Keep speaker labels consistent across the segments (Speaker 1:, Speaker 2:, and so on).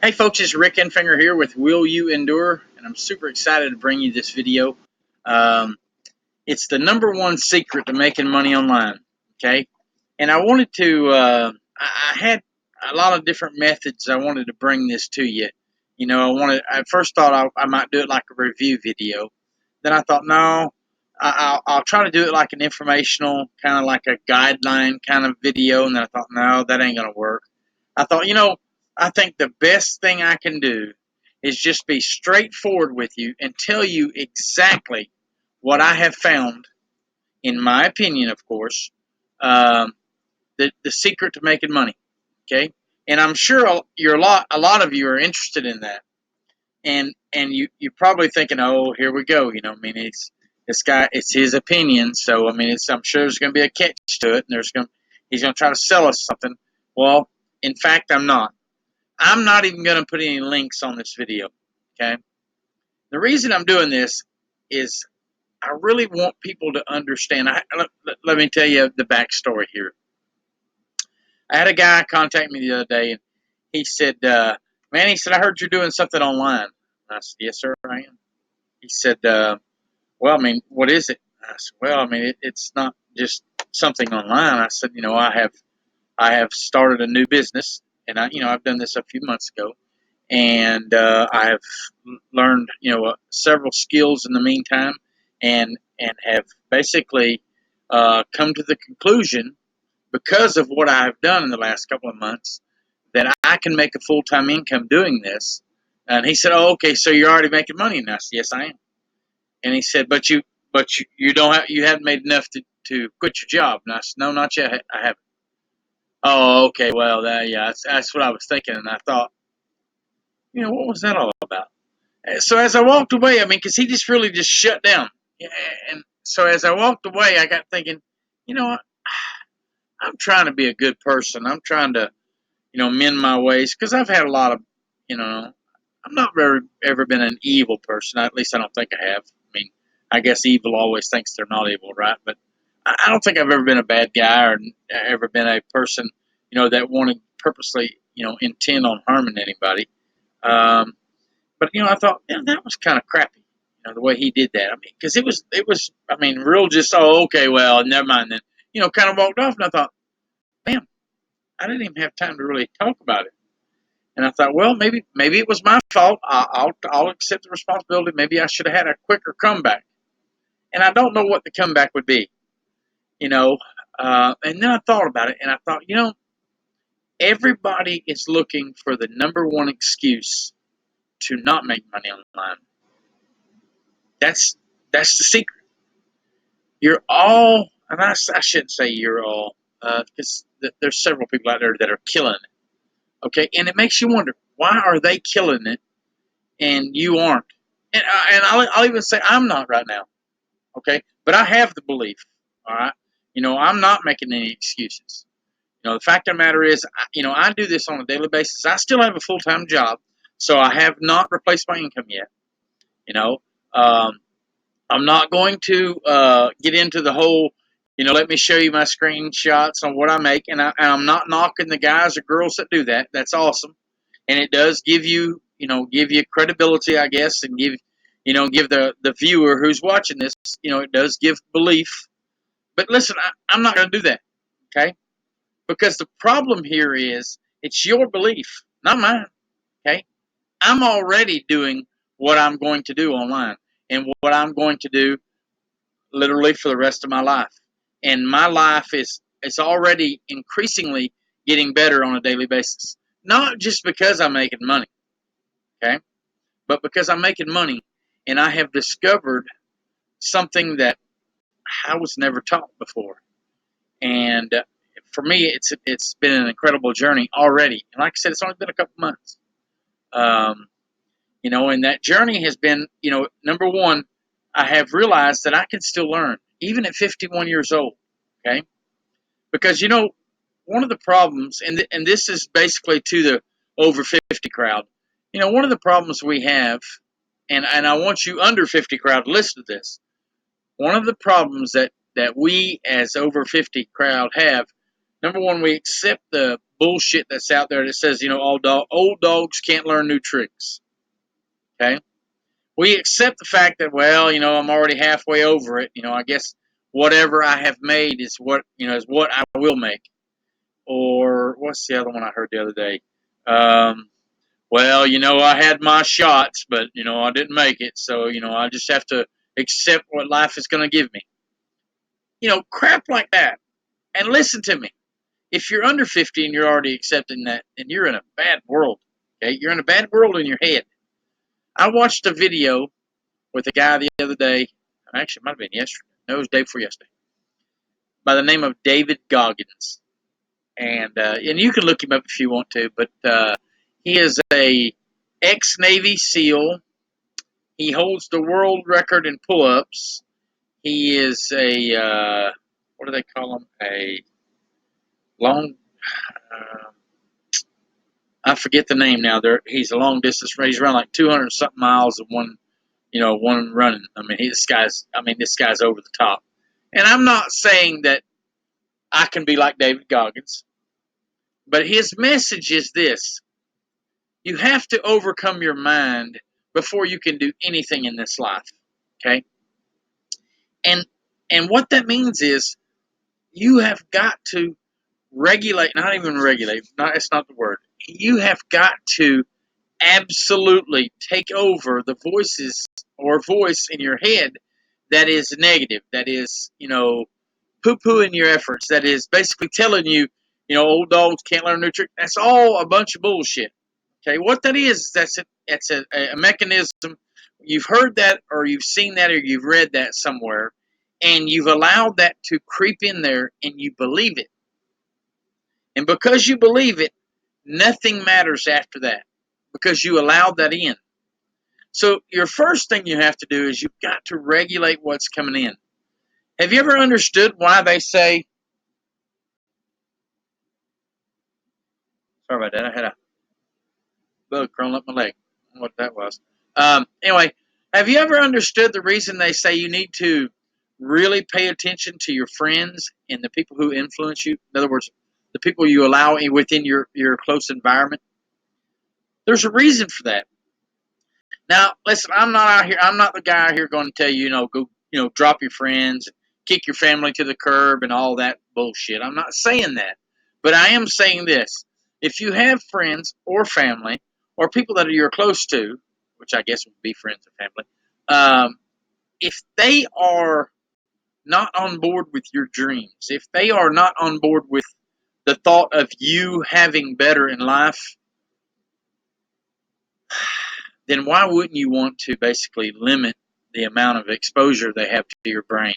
Speaker 1: Hey folks, it's Rick Enfinger here with Will You Endure, and I'm super excited to bring you this video. Um, it's the number one secret to making money online, okay? And I wanted to, I had a lot of different methods I wanted to bring this to you. I first thought I might do it like a review video. Then I thought, no, I'll try to do it like an informational, kind of like a guideline kind of video. And then I thought, no, that ain't going to work. I thought, I think the best thing I can do is just be straightforward with you and tell you exactly what I have found, in my opinion, of course, um, the secret to making money. Okay, and I'm sure a lot of you are interested in that, and you're probably thinking, oh, here we go. It's this guy, it's his opinion, so I'm sure there's going to be a catch to it, and he's going to try to sell us something. Well, in fact, I'm not. I'm not even going to put any links on this video, okay? The reason I'm doing this is I really want people to understand. Let me tell you the backstory here. I had a guy contact me the other day, and he said, man, he said, I heard you're doing something online. I said, yes, sir, I am. He said, well, what is it? I said, well, it's not just something online. I said, I have started a new business, and I've done this a few months ago, and I have learned several skills in the meantime, and have basically come to the conclusion, because of what I've done in the last couple of months, that I can make a full-time income doing this. And he said, "Oh, okay, so you're already making money?" And I said, "Yes, I am." And he said, "But you don't have, you haven't made enough to quit your job." And I said, "No, not yet. I haven't." Oh, okay, well, yeah, that's what I was thinking. And I thought, what was that all about? So as I walked away, because he just really just shut down. Yeah. And so as I walked away, I got thinking, you know, I'm trying to be a good person. I'm trying to, mend my ways, because I've had a lot of, I'm not very ever been an evil person. At least I don't think I have. I guess evil always thinks they're not evil, right? But I don't think I've ever been a bad guy, or ever been a person, that wanted purposely, intend on harming anybody. But I thought, that was kind of crappy, the way he did that. Because it was, real just, oh, okay, well, never mind then. Kind of walked off, and I thought, man, I didn't even have time to really talk about it. And I thought, well, maybe it was my fault. I'll accept the responsibility. Maybe I should have had a quicker comeback. And I don't know what the comeback would be, And then I thought about it, and I thought, everybody is looking for the number one excuse to not make money online. That's the secret. You're all, and I shouldn't say you're all, because there's several people out there that are killing it. Okay, and it makes you wonder, why are they killing it and you aren't? And I'll even say I'm not right now. Okay, but I have the belief. All right, I'm not making any excuses. The fact of the matter is, I do this on a daily basis. I still have a full-time job, so I have not replaced my income yet. Um, I'm not going to get into the whole, let me show you my screenshots on what I make, and I'm not knocking the guys or girls that do that. That's awesome, and it does give you, give you credibility, I guess, and give the viewer who's watching this, it does give belief. But listen, I'm not going to do that, okay? Because the problem here is it's your belief, not mine, okay? I'm already doing what I'm going to do online, and what I'm going to do literally for the rest of my life. And my life is already increasingly getting better on a daily basis. Not just because I'm making money, okay? But because I'm making money and I have discovered something that I was never taught before. And for me, it's been an incredible journey already. And like I said, it's only been a couple months. And that journey has been, number one, I have realized that I can still learn, even at 51 years old, okay? Because, one of the problems, and this is basically to the over 50 crowd, one of the problems we have, and I want you under 50 crowd to listen to this, one of the problems that we as over 50 crowd have, Number one, we accept the bullshit that's out there that says, old dogs can't learn new tricks. Okay? We accept the fact that, well, I'm already halfway over it. I guess whatever I have made is what I will make. Or what's the other one I heard the other day? Well, I had my shots, but I didn't make it, so I just have to accept what life is going to give me. Crap like that. And listen to me. If you're under 50 and you're already accepting that, then you're in a bad world. Okay, you're in a bad world in your head. I watched a video with a guy the other day. Actually, it might have been yesterday. No, it was the day before yesterday. By the name of David Goggins, and you can look him up if you want to. But he is a ex-Navy SEAL. He holds the world record in pull-ups. He is a what do they call him? A long. I forget the name now. He's a long distance. He's run like 200 something miles of one running. I mean, this guy's over the top. And I'm not saying that I can be like David Goggins, but his message is this: you have to overcome your mind before you can do anything in this life. Okay, and what that means is you have got to regulate. Not even regulate. That's not the word. You have got to absolutely take over the voice in your head that is negative, that is, poo-pooing your efforts, that is basically telling you, old dogs can't learn new tricks. That's all a bunch of bullshit. Okay, what that is that's a mechanism. You've heard that, or you've seen that, or you've read that somewhere, and you've allowed that to creep in there, and you believe it. And because you believe it, nothing matters after that, because you allowed that in. So your first thing you have to do is you've got to regulate what's coming in. Have you ever understood why they say, sorry about that, I had a bug crawling up my leg. I don't know what that was. Anyway, have you ever understood the reason they say you need to really pay attention to your friends and the people who influence you? In other words, the people you allow within your close environment? There's a reason for that. Now, listen, I'm not the guy out here going to tell you, go, drop your friends, kick your family to the curb and all that bullshit. I'm not saying that. But I am saying this. If you have friends or family or people that you're close to, which I guess would be friends or family, if they are not on board with your dreams, if they are not on board with the thought of you having better in life, then why wouldn't you want to basically limit the amount of exposure they have to your brain?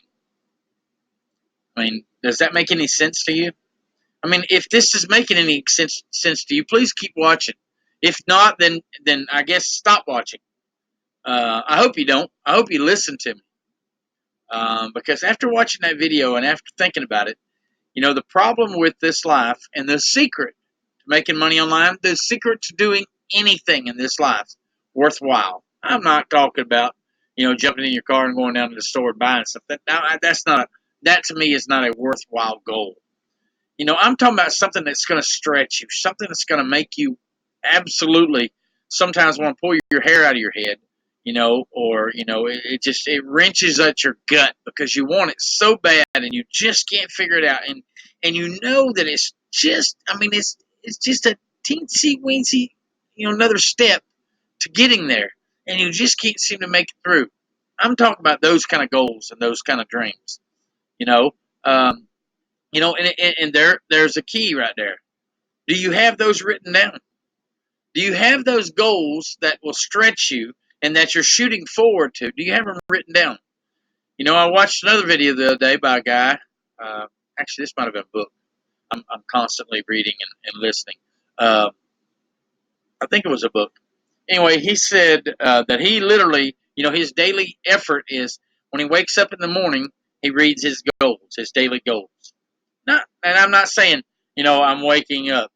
Speaker 1: I mean, does that make any sense to you? I mean, if this is making any sense to you, please keep watching. If not, then I guess stop watching. I hope you don't. I hope you listen to me. Because after watching that video and after thinking about it, the problem with this life and the secret to making money online, the secret to doing anything in this life worthwhile. I'm not talking about, jumping in your car and going down to the store and buying something. Now, that to me is not a worthwhile goal. I'm talking about something that's going to stretch you, something that's going to make you absolutely sometimes want to pull your hair out of your head, or it wrenches at your gut because you want it so bad and you just can't figure it out, and you know that it's just, it's just a teensy weensy, another step to getting there, and you just can't seem to make it through. I'm talking about those kind of goals and those kind of dreams, you know. Um, and there's a key right there. Do you have those written down? Do you have those goals that will stretch you and that you're shooting forward to? Do you have them written down? I watched another video the other day by a guy. Actually, this might have been a book. I'm constantly reading and listening. I think it was a book. Anyway, he said that he literally, his daily effort is when he wakes up in the morning, he reads his goals, his daily goals. And I'm not saying, I'm waking up.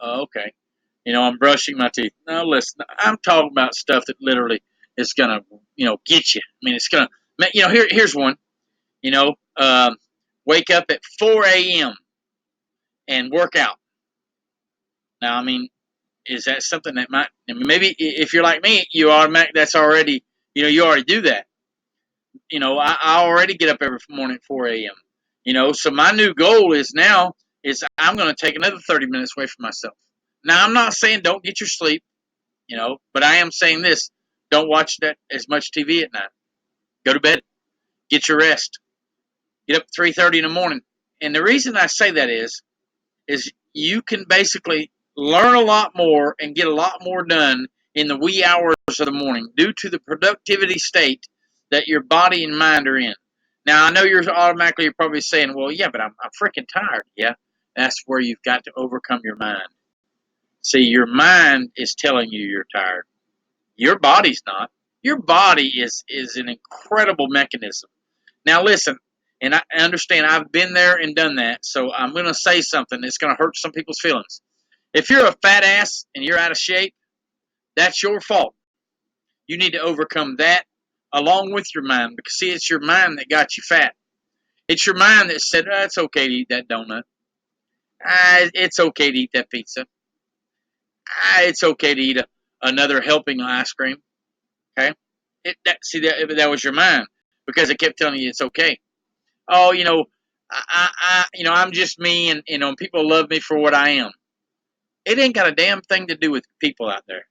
Speaker 1: Okay. I'm brushing my teeth. No, listen, I'm talking about stuff that literally is going to, get you. I mean, it's going to, here's one, you know, um, wake up at 4 a.m. and work out. Now, I mean, is that something that might, maybe if you're like me, you automatic, that's already, you already do that. I already get up every morning at 4 a.m. So my new goal is now is I'm going to take another 30 minutes away from myself. Now, I'm not saying don't get your sleep, but I am saying this: don't watch that as much TV at night. Go to bed, get your rest, get up at 3:30 in the morning. And the reason I say that is you can basically learn a lot more and get a lot more done in the wee hours of the morning due to the productivity state that your body and mind are in. Now, I know you're probably saying, well, yeah, but I'm freaking tired. Yeah, that's where you've got to overcome your mind. See, your mind is telling you you're tired. Your body's not. Your body is an incredible mechanism. Now, listen, and I understand I've been there and done that, so I'm going to say something that's going to hurt some people's feelings. If you're a fat ass and you're out of shape, that's your fault. You need to overcome that along with your mind, because, see, it's your mind that got you fat. It's your mind that said, it's okay to eat that donut. It's okay to eat that pizza. It's okay to eat another helping of ice cream. Okay? That was your mind, because it kept telling you it's okay. Oh, I'm just me, and people love me for what I am. It ain't got a damn thing to do with people out there.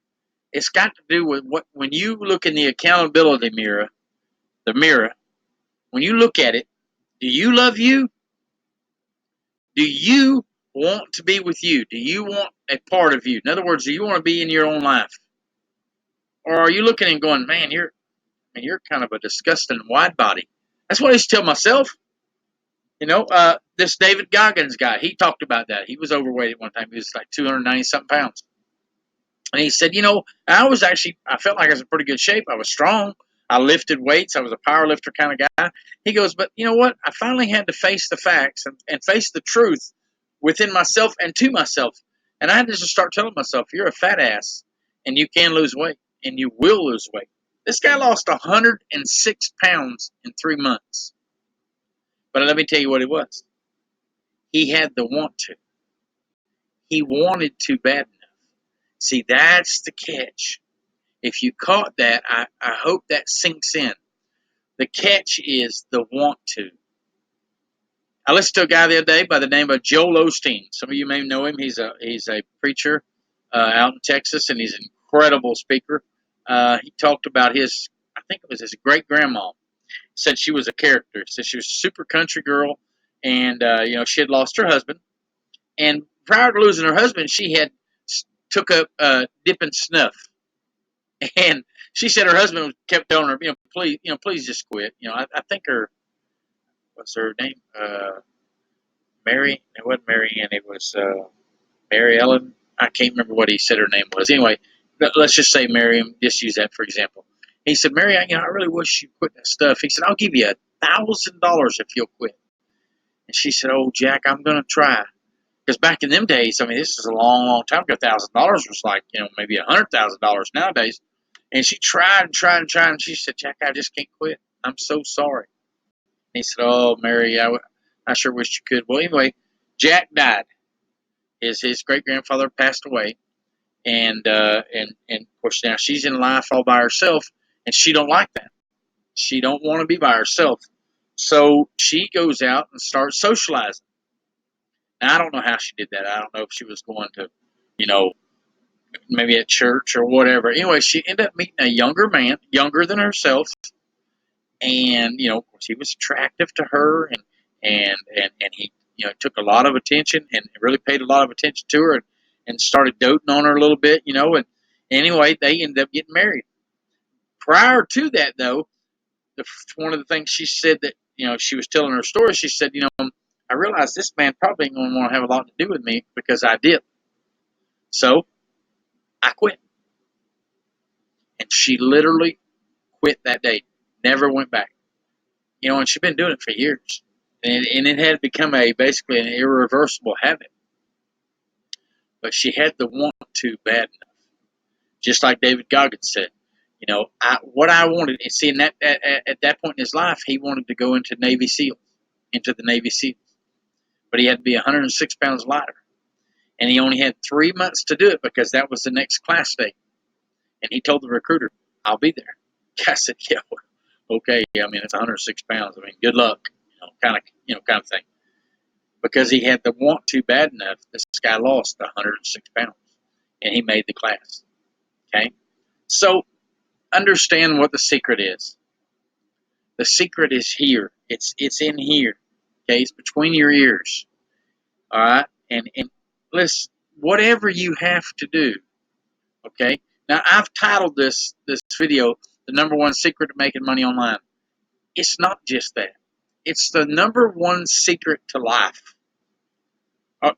Speaker 1: It's got to do with when you look in the accountability mirror, the mirror. When you look at it, do you love you? Do you want to be with you? Do you want a part of you? In other words, do you want to be in your own life, or are you looking and going, man, you're kind of a disgusting wide body? That's what I used to tell myself. This David Goggins guy, he talked about that. He was overweight at one time. He was like 290 something pounds. And he said, I felt like I was in pretty good shape. I was strong. I lifted weights. I was a power lifter kind of guy. He goes, but you know what? I finally had to face the facts and face the truth within myself and to myself. And I had to just start telling myself, you're a fat ass and you can lose weight and you will lose weight. This guy lost 106 pounds in 3 months. But let me tell you what it was. He had the want to. He wanted to bad enough. See, that's the catch. If you caught that, I hope that sinks in. The catch is the want to. I listened to a guy the other day by the name of Joel Osteen. Some of you may know him. He's a preacher out in Texas, and he's an incredible speaker. He talked about I think it was his great grandma. Said she was a character. Said she was a super country girl, and she had lost her husband. And prior to losing her husband, she had took up dipping snuff. And she said her husband kept telling her, please just quit. I think what's her name? Mary. It wasn't Mary Ann. It was Mary Ellen. I can't remember what he said her name was. Anyway, let's just say Miriam. Just use that for example. He said, Mary, I really wish you quit that stuff. He said, I'll give you $1,000 if you'll quit. And she said, oh, Jack, I'm going to try. Because back in them days, I mean, this is a long, long time ago. $1,000 was like, maybe $100,000 nowadays. And she tried and tried and tried, and she said, Jack, I just can't quit. I'm so sorry. And he said, oh, Mary, I sure wish you could. Well, anyway, Jack died. His great-grandfather passed away. And of course, now she's in life all by herself, and she don't like that. She don't want to be by herself. So she goes out and starts socializing. Now, I don't know how she did that. I don't know if she was going to, maybe at church or whatever. Anyway, she ended up meeting a younger man, younger than herself, and of course, he was attractive to her, and he took a lot of attention and really paid a lot of attention to her, and started doting on her a little bit, and anyway, they ended up getting married. Prior to that, though, one of the things she said that she was telling her story. She said, I realized this man probably ain't going to want to have a lot to do with me because I did. So I quit. And she literally quit that day. Never went back. And she'd been doing it for years. And it had become basically an irreversible habit. But she had the want to bad enough. Just like David Goggins said. What I wanted, and see, at that point in his life, he wanted to go into the Navy SEALs. but he had to be 106 pounds lighter. And he only had 3 months to do it because that was the next class date. And he told the recruiter, I'll be there. I said, yeah, okay. I mean, it's 106 pounds. I mean, good luck, kind of thing. Because he had the want to bad enough, this guy lost 106 pounds and he made the class. Okay. So understand what the secret is. The secret is here. It's in here. Okay. It's between your ears. All right. And listen, whatever you have to do. Okay. Now I've titled this video, "The Number One Secret to Making Money Online." It's not just that. It's the number one secret to life. Uh,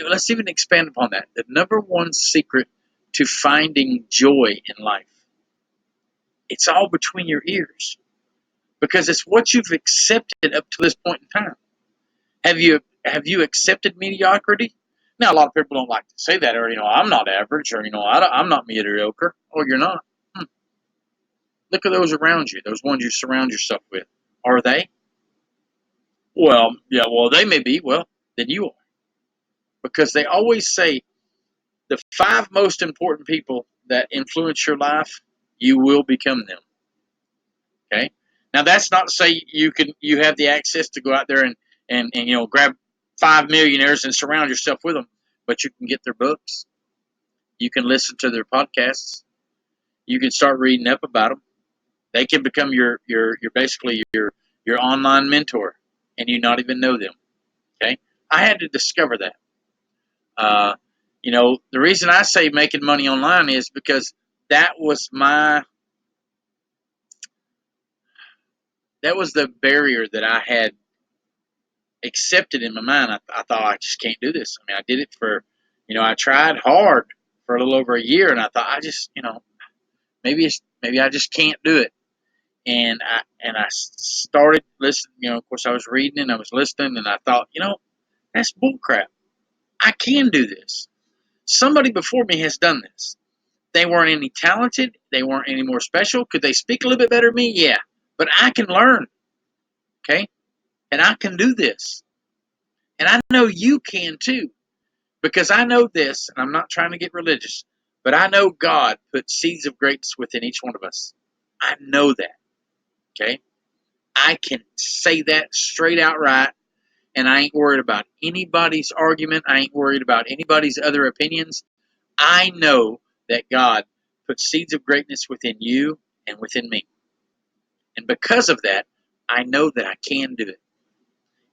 Speaker 1: let's even expand upon that. The number one secret to finding joy in life. It's all between your ears because it's what you've accepted up to this point in time. Have you accepted mediocrity? Now, a lot of people don't like to say that, or I'm not average, or I'm not mediocre. Oh, you're not. Look at those around you, those ones you surround yourself with. Are they? Well, yeah. Well, they may be. Well, then you are, because they always say the 5 most important people that influence your life, you will become them. Okay. Now that's not to say you have the access to go out there and grab 5 millionaires and surround yourself with them, but you can get their books, you can listen to their podcasts, you can start reading up about them. They can become your basically your online mentor, and you not even know them. Okay. I had to discover that. Uh, the reason I say making money online is because that was the barrier that I had accepted in my mind. I thought, I just can't do this. I mean, I did it for, I tried hard for a little over a year, and I thought, I just, maybe I just can't do it. And I started listening. Of course, I was reading and I was listening, and I thought, that's bullcrap. I can do this. Somebody before me has done this. They weren't any talented. They weren't any more special. Could they speak a little bit better than me? Yeah. But I can learn. Okay? And I can do this. And I know you can too. Because I know this, and I'm not trying to get religious, but I know God put seeds of greatness within each one of us. I know that. Okay? I can say that straight out right, and I ain't worried about anybody's argument. I ain't worried about anybody's other opinions. I know that God put seeds of greatness within you and within me. And because of that, I know that I can do it.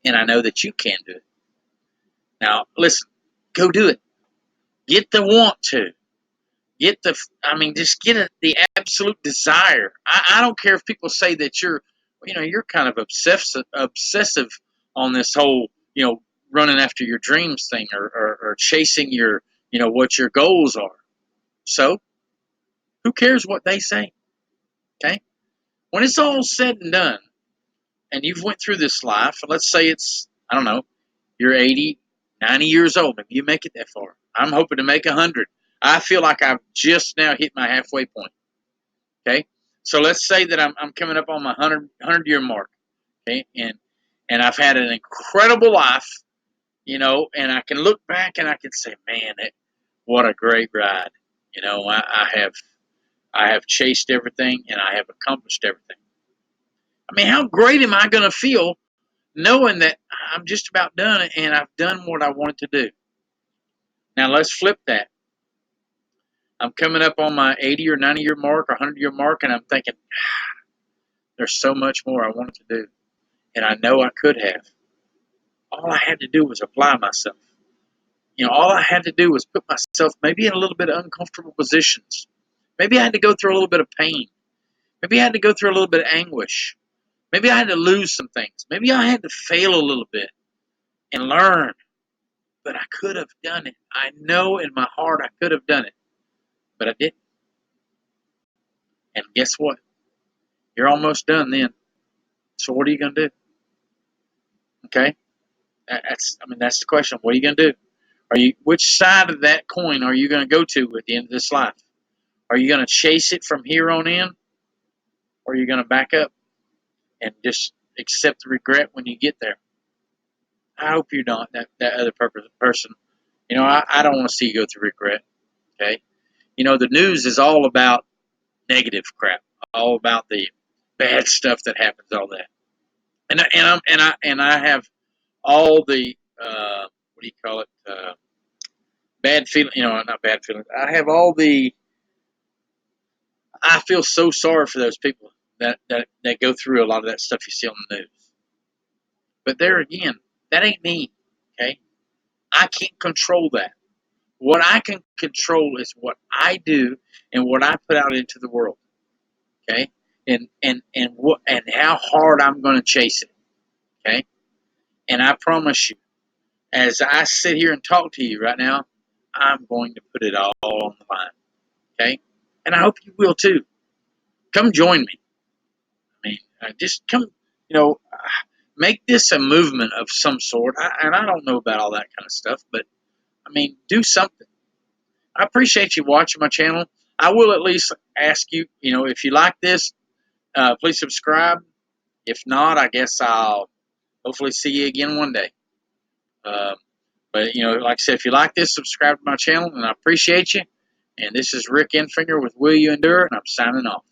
Speaker 1: And I know that you can do it. Now, listen, go do it. Get the want to. Just get the absolute desire. I don't care if people say that you're kind of obsessive on this whole, running after your dreams thing, or chasing what your goals are. So, who cares what they say? Okay? When it's all said and done, and you've went through this life, let's say it's, I don't know, you're 80, 90 years old. Maybe you make it that far. I'm hoping to make 100. I feel like I've just now hit my halfway point. Okay? So let's say that I'm coming up on my 100-year mark. Okay? And I've had an incredible life, and I can look back and I can say, man, what a great ride. I have chased everything and I have accomplished everything. I mean, how great am I going to feel knowing that I'm just about done and I've done what I wanted to do? Now let's flip that. I'm coming up on my 80 or 90-year mark or 100-year mark, and I'm thinking, there's so much more I wanted to do, and I know I could have. All I had to do was apply myself. All I had to do was put myself maybe in a little bit of uncomfortable positions. Maybe I had to go through a little bit of pain. Maybe I had to go through a little bit of anguish. Maybe I had to lose some things. Maybe I had to fail a little bit and learn. But I could have done it. I know in my heart I could have done it. But I didn't. And guess what? You're almost done then. So what are you going to do? Okay? That's the question. What are you going to do? Which side of that coin are you going to go to at the end of this life? Are you going to chase it from here on in? Or are you going to back up and just accept the regret when you get there? I hope you're not that other person. I don't want to see you go through regret. Okay. The news is all about negative crap, all about the bad stuff that happens, all that. And I have all the what do you call it? Bad feeling. Not bad feelings. I have all the. I feel so sorry for those people that go through a lot of that stuff you see on the news. But there again, that ain't me. Okay, I can't control that. What I can control is what I do and what I put out into the world. Okay, and how hard I'm going to chase it. Okay, and I promise you, as I sit here and talk to you right now, I'm going to put it all on the line. Okay, and I hope you will too. Come join me. I mean, just come. You know, make this a movement of some sort. And I don't know about all that kind of stuff, but I mean, do something. I appreciate you watching my channel. I will at least ask you, if you like this, please subscribe. If not, I guess I'll hopefully see you again one day. Uh, but, like I said, if you like this, subscribe to my channel, and I appreciate you. And this is Rick Enfinger with Will You Endure, and I'm signing off.